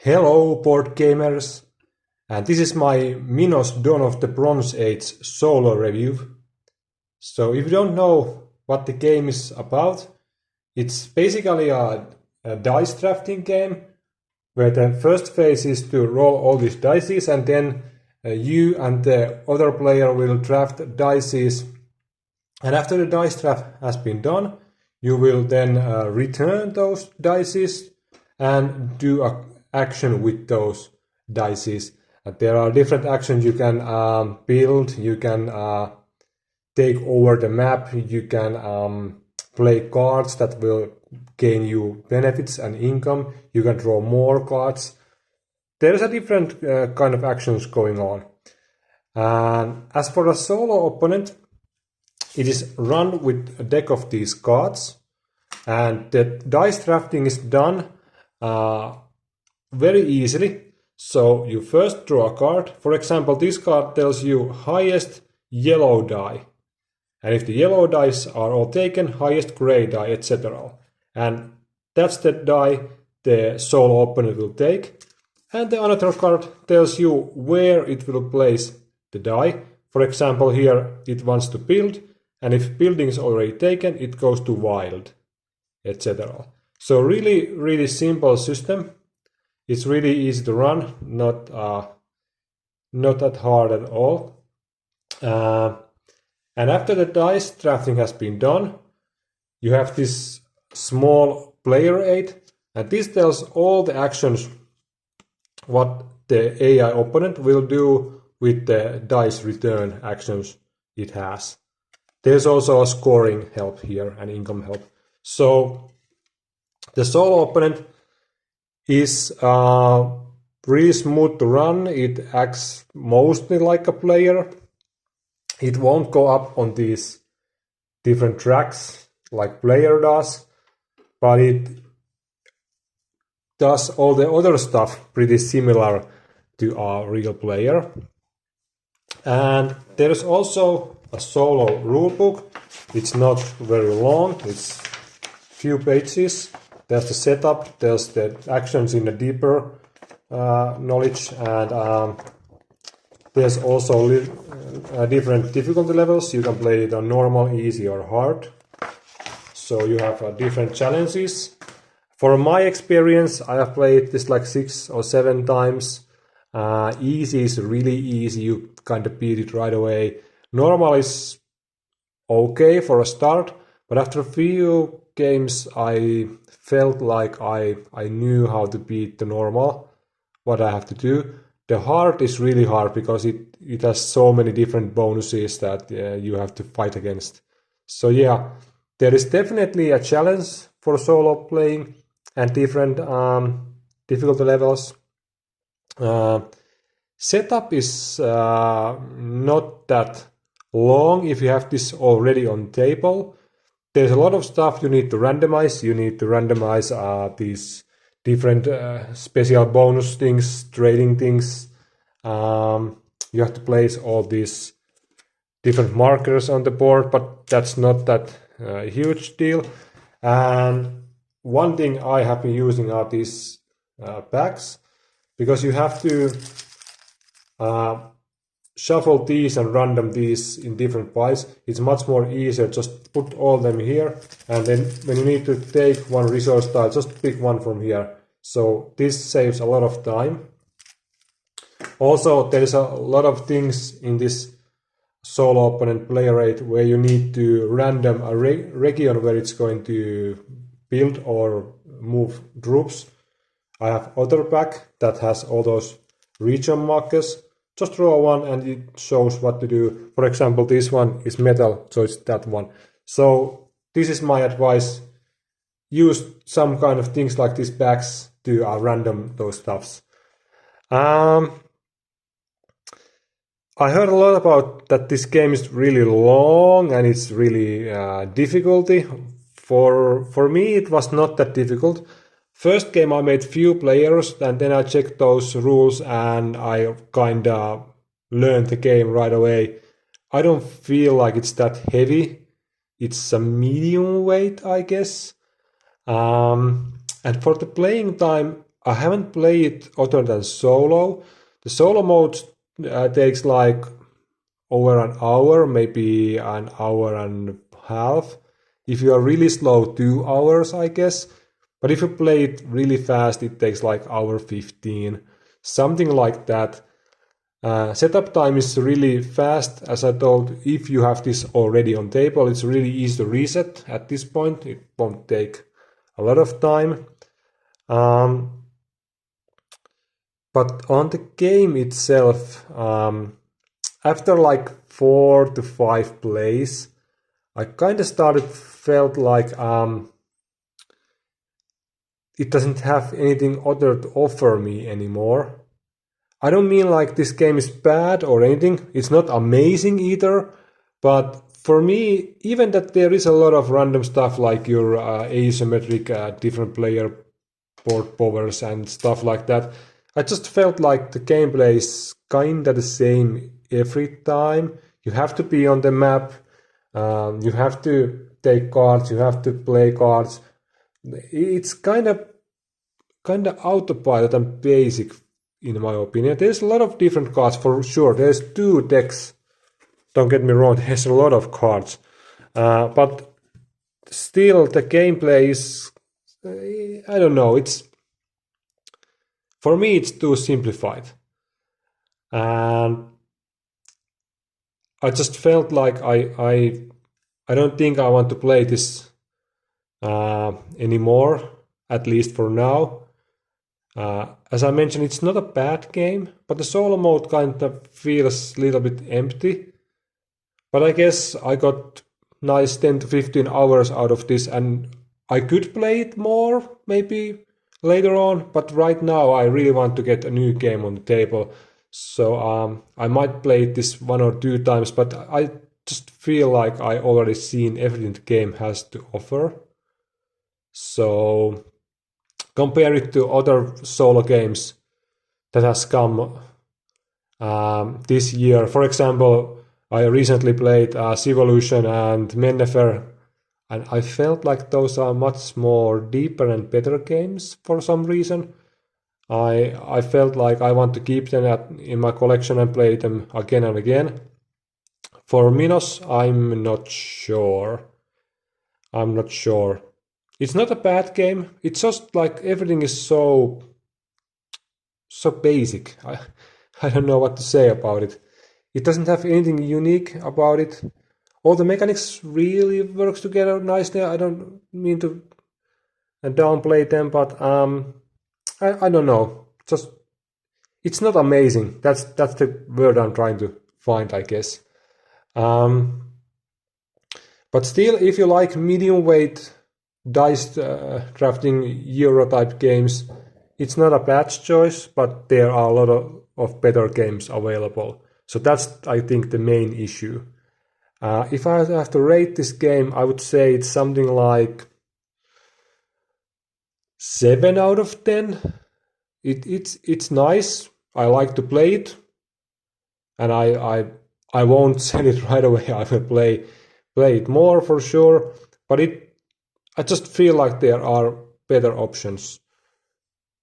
Hello board gamers, and this is my Minos Dawn of the Bronze Age solo review. So if you don't know what the game is about, it's basically a dice drafting game where the first phase is to roll all these dice and then you and the other player will draft dice, and after the dice draft has been done, you will then return those dice and do a action with those dice. There are different actions you can build. You can take over the map. You can play cards that will gain you benefits and income. You can draw more cards. There's a different kind of actions going on. And as for a solo opponent, it is run with a deck of these cards, and the dice drafting is done very easily. So you first draw a card. For example, this card tells you highest yellow die, and if the yellow dice are all taken, highest gray die, etc. And that's the die the solo opponent will take. And the another card tells you where it will place the die. For example, here it wants to build, and if building is already taken, it goes to wild, etc. So really simple system. It's really easy to run, not that hard at all. And after the dice drafting has been done, you have this small player aid, and this tells all the actions what the AI opponent will do with the dice return actions it has. There's also a scoring help here and income help. So the solo opponent is really smooth to run. It acts mostly like a player. It won't go up on these different tracks like player does, but it does all the other stuff pretty similar to a real player. And there's also a solo rulebook. It's not very long, it's few pages. There's the setup, there's the actions in the deeper knowledge, and there's also different difficulty levels. You can play it on normal, easy, or hard. So you have different challenges. For my experience, I have played this like 6 or 7 times. Easy is really easy, you kind of beat it right away. Normal is okay for a start, but after a few games I felt like I knew how to beat the normal, what I have to do. The hard is really hard because it has so many different bonuses that you have to fight against. So yeah, there is definitely a challenge for solo playing and different difficulty levels. Setup is not that long if you have this already on table. There's a lot of stuff you need to randomize. You need to randomize these different special bonus things, trading things. You have to place all these different markers on the board, but that's not that huge deal. And one thing I have been using are these packs, because you have to shuffle these and random these in different piles. It's much more easier, just put all them here, and then when you need to take one resource tile, just pick one from here. So this saves a lot of time. Also, there is a lot of things in this solo opponent player rate where you need to random a region where it's going to build or move troops. I have other pack that has all those region markers. Just draw one and it shows what to do. For example, this one is metal, so it's that one. So this is my advice. Use some kind of things like these packs to random those stuffs. I heard a lot about that this game is really long and it's really difficulty. For me, it was not that difficult. First game I made few players, and then I checked those rules and I kinda learned the game right away. I don't feel like it's that heavy. It's a medium weight, I guess. And for the playing time, I haven't played other than solo. The solo mode takes like over an hour, maybe an hour and a half. If you are really slow, 2 hours, I guess. But if you play it really fast, it takes like hour 15, something like that. Setup time is really fast. As I told, if you have this already on table, it's really easy to reset at this point. It won't take a lot of time. But on the game itself, after like 4 to 5 plays, I kind of felt like it doesn't have anything other to offer me anymore. I don't mean like this game is bad or anything. It's not amazing either. But for me, even that there is a lot of random stuff like your asymmetric different player board powers and stuff like that, I just felt like the gameplay is kind of the same every time. You have to be on the map. You have to take cards. You have to play cards. It's kind of autopilot and basic, in my opinion. There's a lot of different cards for sure. There's 2 decks. Don't get me wrong. There's a lot of cards, but still the gameplay is. I don't know. For me, it's too simplified, and I just felt like I don't think I want to play this anymore, at least for now. As I mentioned, it's not a bad game, but the solo mode kind of feels a little bit empty. But I guess I got nice 10 to 15 hours out of this, and I could play it more maybe later on. But right now, I really want to get a new game on the table. So I might play this 1 or 2 times, but I just feel like I already seen everything the game has to offer. So compare it to other solo games that has come this year. For example, I recently played Civolution and Mennefer, and I felt like those are much more deeper and better games for some reason. I felt like I want to keep them in my collection and play them again and again. For Minos, I'm not sure. It's not a bad game. It's just like everything is so basic. I don't know what to say about it. It doesn't have anything unique about it. All the mechanics really works together nicely. I don't mean to downplay them, but I don't know. Just it's not amazing. That's the word I'm trying to find, I guess. But still, if you like medium weight dice drafting Euro type games, it's not a bad choice, but there are a lot of better games available. So that's, I think, the main issue. If I have to rate this game, I would say it's something like 7 out of 10. It's nice. I like to play it, and I won't sell it right away. I will play it more for sure. But I just feel like there are better options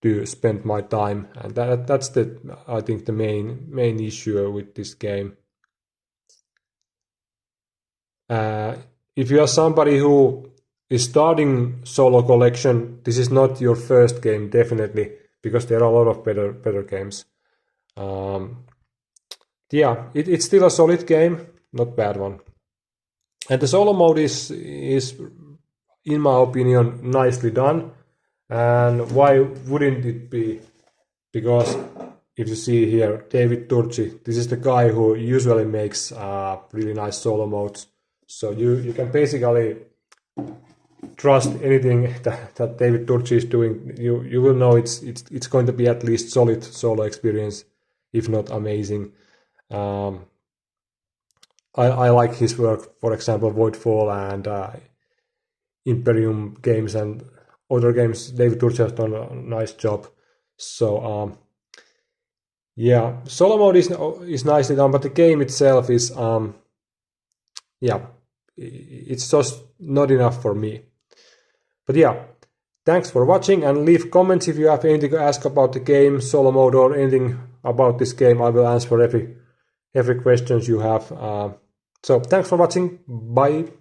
to spend my time, and that's I think the main issue with this game. If you are somebody who is starting solo collection, this is not your first game, definitely, because there are a lot of better games. Yeah, it's still a solid game, not bad one. And the solo mode is in my opinion nicely done. And why wouldn't it be? Because if you see here, David Turci, this is the guy who usually makes really nice solo modes. So you can basically trust anything that David Turci is doing. You will know it's going to be at least solid solo experience, if not amazing. I like his work, for example, Voidfall and Imperium games and other games. David Turci has done a nice job. So yeah, solo mode is nicely done, but the game itself is yeah, it's just not enough for me. But yeah, thanks for watching, and leave comments if you have anything to ask about the game, solo mode, or anything about this game. I will answer every questions you have. So thanks for watching. Bye.